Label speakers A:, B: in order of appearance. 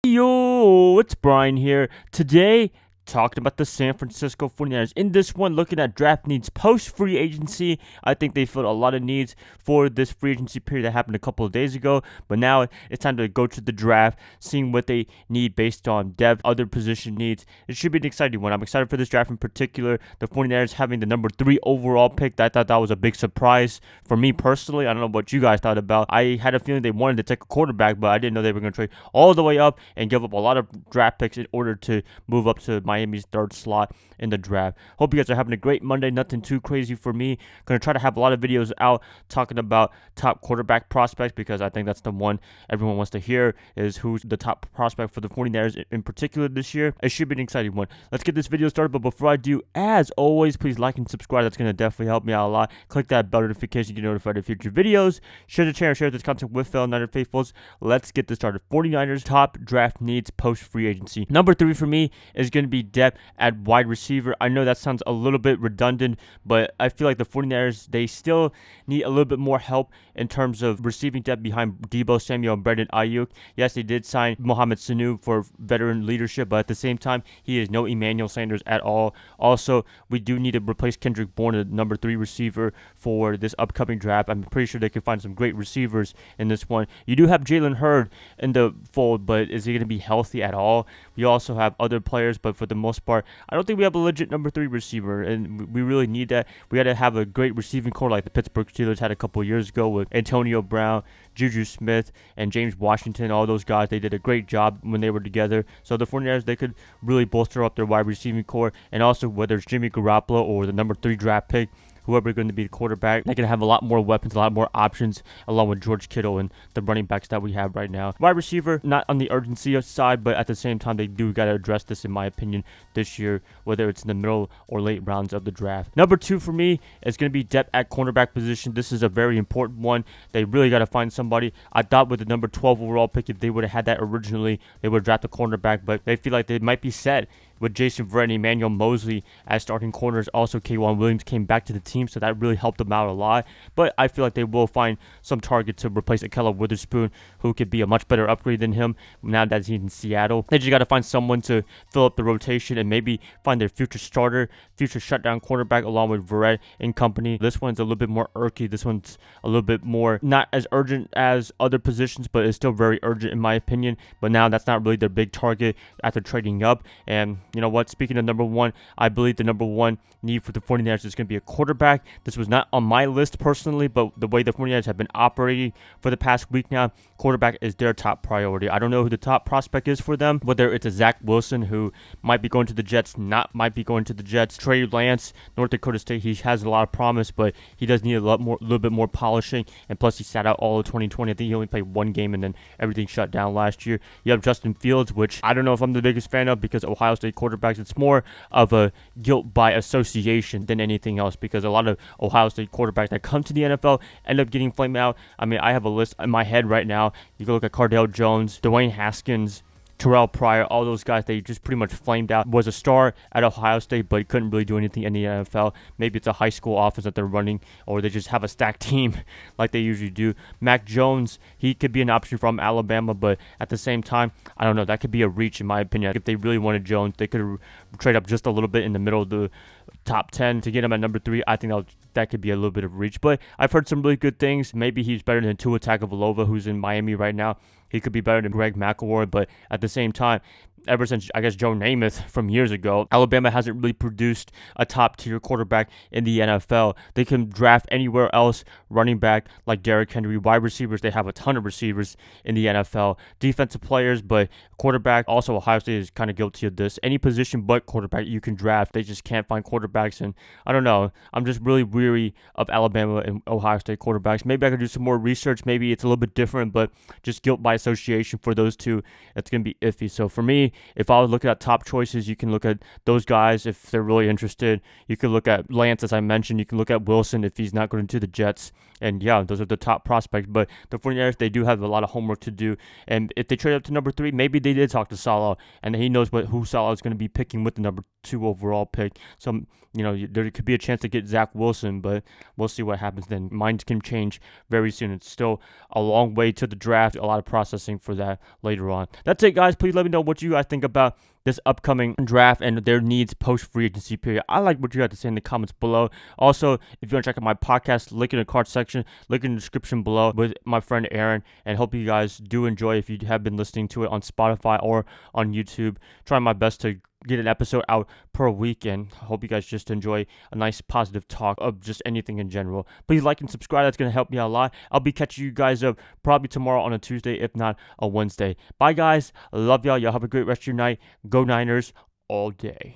A: Yo, it's Brian here. Today, talking about the San Francisco 49ers. In this one, looking at draft needs post-free agency. I think they filled a lot of needs for this free agency period that happened a couple of days ago. But now it's time to go to the draft, seeing what they need based on depth, other position needs. It should be an exciting one. I'm excited for this draft in particular. The 49ers having the number 3 overall pick. I thought that was a big surprise for me personally. I don't know what you guys thought about. I had a feeling they wanted to take a quarterback, but I didn't know they were going to trade all the way up and give up a lot of draft picks in order to move up to Miami's third slot in the draft. Hope you guys are having a great Monday. Nothing too crazy for me. Going to try to have a lot of videos out talking about top quarterback prospects because I think that's the one everyone wants to hear is who's the top prospect for the 49ers in particular this year. It should be an exciting one. Let's get this video started, but before I do, as always, please like and subscribe. That's going to definitely help me out a lot. Click that bell notification to get notified of future videos. Share the channel, share this content with fellow Niner faithfuls. Let's get this started. 49ers top draft needs post-free agency. Number 3 for me is going to be depth at wide receiver. I know that sounds a little bit redundant, but I feel like the 49ers, they still need a little bit more help in terms of receiving depth behind Deebo Samuel and Brandon Ayuk. Yes, they did sign Mohamed Sanu for veteran leadership, but at the same time, he is no Emmanuel Sanders at all. Also, we do need to replace Kendrick Bourne, the number 3 receiver for this upcoming draft. I'm pretty sure they can find some great receivers in this one. You do have Jalen Hurd in the fold, but is he going to be healthy at all? We also have other players, but for the most part, I don't think we have a legit number 3 receiver, and we really need that. We got to have a great receiving core like the Pittsburgh Steelers had a couple years ago with Antonio Brown, Juju Smith, and James Washington. All those guys, they did a great job when they were together. So the 49ers, they could really bolster up their wide receiving core, and also whether it's Jimmy Garoppolo or the number 3 draft pick, whoever going to be the quarterback, they can have a lot more weapons, a lot more options, along with George Kittle and the running backs that we have right now. Wide receiver, not on the urgency side, but at the same time, they do got to address this, in my opinion, this year, whether it's in the middle or late rounds of the draft. Number 2 for me is going to be depth at cornerback position. This is a very important one. They really got to find somebody. I thought with the number 12 overall pick, if they would have had that originally, they would have drafted a cornerback, but they feel like they might be set with Jason Verrett and Emmanuel Mosley as starting corners. Also, K'Wan Williams came back to the team, so that really helped them out a lot. But I feel like they will find some target to replace Akella Witherspoon, who could be a much better upgrade than him now that he's in Seattle. They just got to find someone to fill up the rotation and maybe find their future starter, future shutdown quarterback along with Verrett and company. This one's a little bit more irky. This one's a little bit more not as urgent as other positions, but it's still very urgent in my opinion. But now that's not really their big target after trading up. And you know what? Speaking of number 1, I believe the number 1 need for the 49ers is going to be a quarterback. This was not on my list personally, but the way the 49ers have been operating for the past week now, quarterback is their top priority. I don't know who the top prospect is for them, whether it's a Zach Wilson, who might be going to the Jets, might be going to the Jets. Trey Lance, North Dakota State, he has a lot of promise, but he does need a little bit more polishing, and plus he sat out all of 2020. I think he only played 1 game, and then everything shut down last year. You have Justin Fields, which I don't know if I'm the biggest fan of because Ohio State quarterbacks, it's more of a guilt by association than anything else because a lot of Ohio State quarterbacks that come to the NFL end up getting flamed out. I mean, I have a list in my head right now. You can look at Cardale Jones, Dwayne Haskins, Terrell Pryor, all those guys, they just pretty much flamed out. Was a star at Ohio State, but couldn't really do anything in the NFL. Maybe it's a high school offense that they're running, or they just have a stacked team like they usually do. Mac Jones, he could be an option from Alabama, but at the same time, I don't know. That could be a reach, in my opinion. If they really wanted Jones, they could trade up just a little bit in the middle of the top 10 to get him at number 3. I think that could be a little bit of reach, but I've heard some really good things. Maybe he's better than Tua Tagovailoa, who's in Miami right now. He could be better than Greg McElroy, but at the same time, ever since, I guess, Joe Namath from years ago, Alabama hasn't really produced a top-tier quarterback in the NFL. They can draft anywhere else, running back like Derrick Henry. Wide receivers, they have a ton of receivers in the NFL. Defensive players, but quarterback, also Ohio State is kind of guilty of this. Any position but quarterback you can draft. They just can't find quarterbacks, and I don't know. I'm just really weary of Alabama and Ohio State quarterbacks. Maybe I could do some more research. Maybe it's a little bit different, but just guilt by association for those two, it's going to be iffy. So for me, if I was looking at top choices, you can look at those guys if they're really interested. You can look at Lance, as I mentioned. You can look at Wilson if he's not going to the Jets. And yeah, those are the top prospects. But the 49ers, they do have a lot of homework to do. And if they trade up to number 3, maybe they did talk to Saleh, and he knows who Saleh is going to be picking with the number 2 overall pick. So, there could be a chance to get Zach Wilson, but we'll see what happens then. Minds can change very soon. It's still a long way to the draft. A lot of processing for that later on. That's it, guys. Please let me know what you guys think about this upcoming draft and their needs post-free agency period. I like what you have to say in the comments below. Also, if you want to check out my podcast, link in the card section, link in the description below with my friend Aaron, and hope you guys do enjoy if you have been listening to it on Spotify or on YouTube. Trying my best to get an episode out per week, and hope you guys just enjoy a nice positive talk of just anything in general. Please like and subscribe. That's going to help me out a lot. I'll be catching you guys up probably tomorrow on a Tuesday, if not a Wednesday. Bye, guys. Love y'all. Y'all have a great rest of your night. Go Niners all day.